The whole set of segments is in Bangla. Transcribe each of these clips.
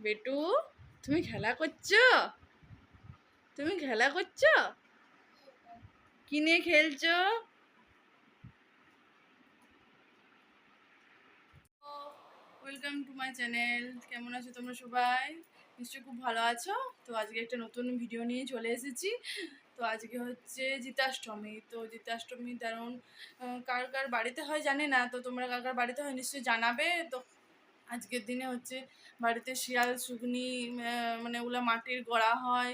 বেটু, তুমি খেলা করছো? তুমি খেলা করছো? কি নিয়ে খেলছো? Welcome to my channel. কেমন আছো তোমরা সবাই? নিশ্চয়ই খুব ভালো আছো। তো আজকে একটা নতুন ভিডিও নিয়ে চলে এসেছি। তো আজকে হচ্ছে জিতাষ্টমী। তো জিতাষ্টমী তেমন কার কার বাড়িতে হয় জানি না। তো তোমরা কার কার বাড়িতে হয় নিশ্চয়ই জানাবে। তো আজকের দিনে হচ্ছে বাড়িতে শিয়াল শুকনি মানে ওগুলো মাটির গড়া হয়,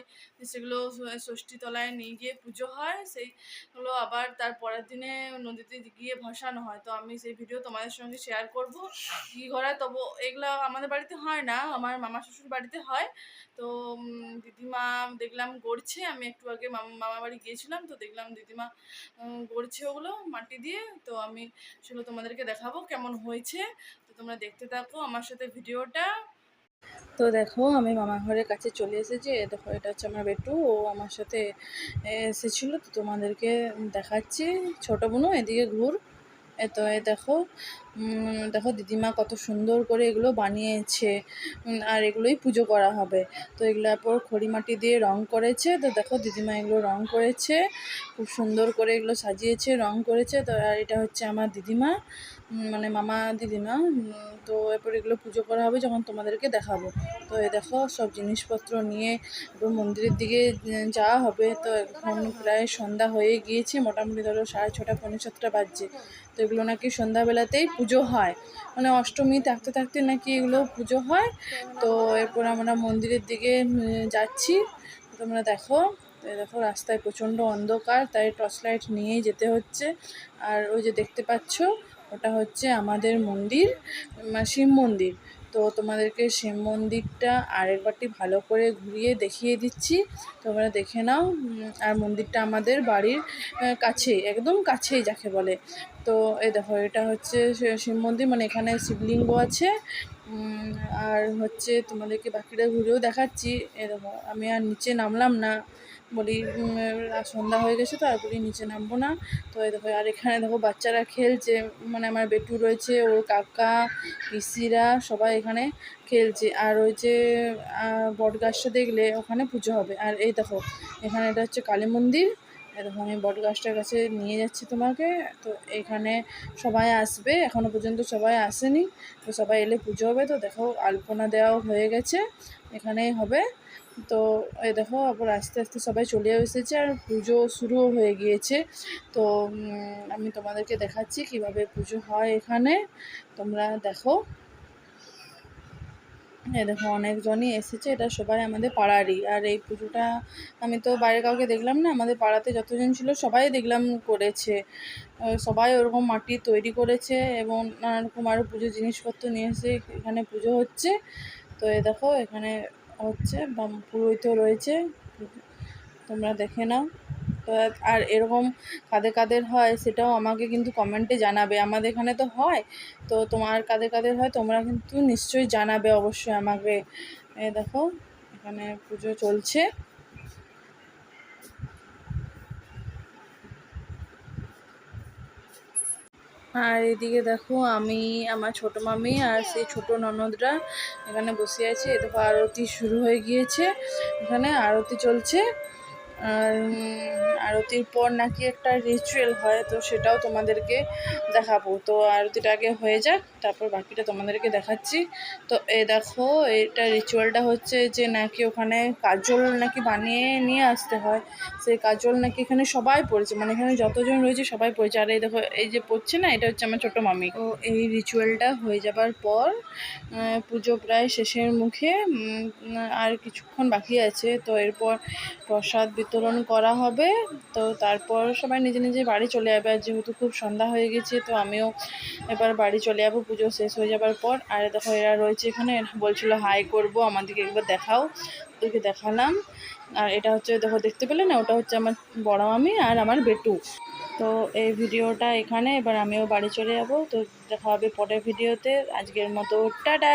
সেগুলো ষষ্ঠী তলায় নিয়ে গিয়ে পুজো হয়। সেইগুলো আবার তার পরের দিনে নদীতে গিয়ে ভাসানো হয়। তো আমি সেই ভিডিও তোমাদের সঙ্গে শেয়ার করব কী করা। তবু এগুলো আমাদের বাড়িতে হয় না, আমার মামা শ্বশুর বাড়িতে হয়। তো দিদিমা দেখলাম গড়ছে। আমি একটু আগে মামা বাড়ি গিয়েছিলাম, তো দেখলাম দিদিমা গড়ছে ওগুলো মাটি দিয়ে। তো আমি সেগুলো তোমাদেরকে দেখাবো কেমন হয়েছে। তো তোমরা দেখতে থাকো আমার সাথে ভিডিওটা। তো দেখো আমি মামা ঘরের কাছে চলে এসেছি। দেখো এটা হচ্ছে আমার বেটু, ও আমার সাথে এসেছিলো। তো তোমাদেরকে দেখাচ্ছি। ছোটো বোনও এদিকে ঘুর। তো এই দেখো দেখো দিদিমা কত সুন্দর করে এগুলো বানিয়েছে। আর এগুলোই পুজো করা হবে। তো এগুলোর পর খড়ি মাটি দিয়ে রং করেছে। তো দেখো দিদিমা এগুলো রং করেছে, খুব সুন্দর করে এগুলো সাজিয়েছে, রং করেছে। তো আর এটা হচ্ছে আমার দিদিমা, মানে মামা দিদিমা। তো এরপর এগুলো পুজো করা হবে যখন তোমাদেরকে দেখাবো। তো এই দেখো সব জিনিসপত্র নিয়ে এবার মন্দিরের দিকে যাওয়া হবে। তো এখন প্রায় সন্ধ্যা হয়ে গিয়েছে, মোটামুটি ধরো 6:30 7:45 বাজছে। তো এগুলো নাকি সন্ধ্যাবেলাতেই পুজো হয়, মানে অষ্টমী থাকতে থাকতে নাকি এগুলো পুজো হয়। তো এরপর আমরা মন্দিরের দিকে যাচ্ছি। তোমরা দেখো। দেখো রাস্তায় প্রচণ্ড অন্ধকার, তাই টর্চ লাইট নিয়েই যেতে হচ্ছে। আর ওই যে দেখতে পাচ্ছ ওটা হচ্ছে আমাদের মন্দির, শিব মন্দির। তো তোমাদেরকে শিব মন্দিরটা আরেকবারটি ভালো করে ঘুরিয়ে দেখিয়ে দিচ্ছি, তোমরা দেখে নাও। আর মন্দিরটা আমাদের বাড়ির কাছেই, একদম কাছেই যাকে বলে। তো এই দেখো এটা হচ্ছে শিব মন্দির, মানে এখানে শিবলিঙ্গ আছে। আর হচ্ছে তোমাদেরকে বাকিটা ঘুরেও দেখাচ্ছি। এই দেখো আমি আর নিচে নামলাম না, বলি সন্ধ্যা হয়ে গেছে, তো আর বলি নিচে নামবো না। তো এই দেখো আর এখানে দেখো বাচ্চারা খেলছে, মানে আমার বেটু রয়েছে, ওর কাকা পিসিরা সবাই এখানে খেলছে। আর ওই যে বট গাছটা দেখলে ওখানে পুজো হবে। আর এই দেখো এখানে এটা হচ্ছে কালী মন্দির। দেখো আমি বট গাছটার কাছে নিয়ে যাচ্ছি তোমাকে। তো এখানে সবাই আসবে, এখনও পর্যন্ত সবাই আসেনি। তো সবাই এলে পুজো হবে। তো দেখো আলপনা দেওয়াও হয়ে গেছে, এখানেই হবে। তো এই দেখো আবার আস্তে আস্তে সবাই চলে এসেছে আর পুজো শুরুও হয়ে গিয়েছে। তো আমি তোমাদেরকে দেখাচ্ছি কিভাবে পুজো হয় এখানে, তোমরা দেখো। দেখো অনেকজনই এসেছে, এটা সবাই আমাদের পাড়ারই। আর এই পুজোটা আমি তো বাইরে কাউকে দেখলাম না, আমাদের পাড়াতে যতজন ছিল সবাই দেখলাম করেছে। সবাই ওরকম মাটি তৈরি করেছে এবং নানা রকম আরও পুজোর জিনিসপত্র নিয়ে এসে এখানে পুজো হচ্ছে। তো এই দেখো এখানে হচ্ছে পুরোহিতও রয়েছে, তোমরা দেখে নাও। তো আর এরকম কাদের কাদের হয় সেটাও আমাকে কিন্তু কমেন্টে জানাবে। আমাদের এখানে তো হয়, তো তোমার কাদের কাদের হয় তোমরা কিন্তু নিশ্চয়ই জানাবে অবশ্যই আমাকে। দেখো এখানে পুজো চলছে। আর এদিকে দেখো আমি, আমার ছোটো মামি আর সেই ছোটো ননদরা এখানে বসে আছে। এ দেখো আরতি শুরু হয়ে গিয়েছে, এখানে আরতি চলছে। আর আরতির পর নাকি একটা রিচুয়াল হয়, তো সেটাও তোমাদেরকে দেখাবো। তো আরতিটা আগে হয়ে যাক, তারপর বাকিটা তোমাদেরকে দেখাচ্ছি। তো এই দেখো এটা রিচুয়ালটা হচ্ছে যে নাকি ওখানে কাজল নাকি বানিয়ে নিয়ে আসতে হয়। সেই কাজল নাকি এখানে সবাই পড়েছে, মানে এখানে যতজন রয়েছে সবাই পড়েছে। আর এই দেখো এই যে পড়ছে না, এটা হচ্ছে আমার ছোটো মামি। তো এই রিচুয়ালটা হয়ে যাবার পর পুজো প্রায় শেষের মুখে, আর কিছুক্ষণ বাকি আছে। তো এরপর প্রসাদ বিতরণ করা হবে। তো তারপর সবাই নিজে নিজে বাড়ি চলে যাবে। আর যেহেতু খুব সন্ধ্যা হয়ে গেছে, তো আমিও এবার বাড়ি চলে যাবো পুজো শেষ হয়ে যাবার পর। আর দেখো এরা রয়েছে এখানে, বলছিল হাই করবো, আমাদেরকে একবার দেখাও, ওদেরকে দেখালাম। আর এটা হচ্ছে দেখো দেখতে পেলে না, ওটা হচ্ছে আমার বড় মামি আর আমার বেটু। তো এই ভিডিওটা এখানে, এবার আমিও বাড়ি চলে যাব। তো দেখা হবে পরের ভিডিওতে। আজকের মতো টাটা।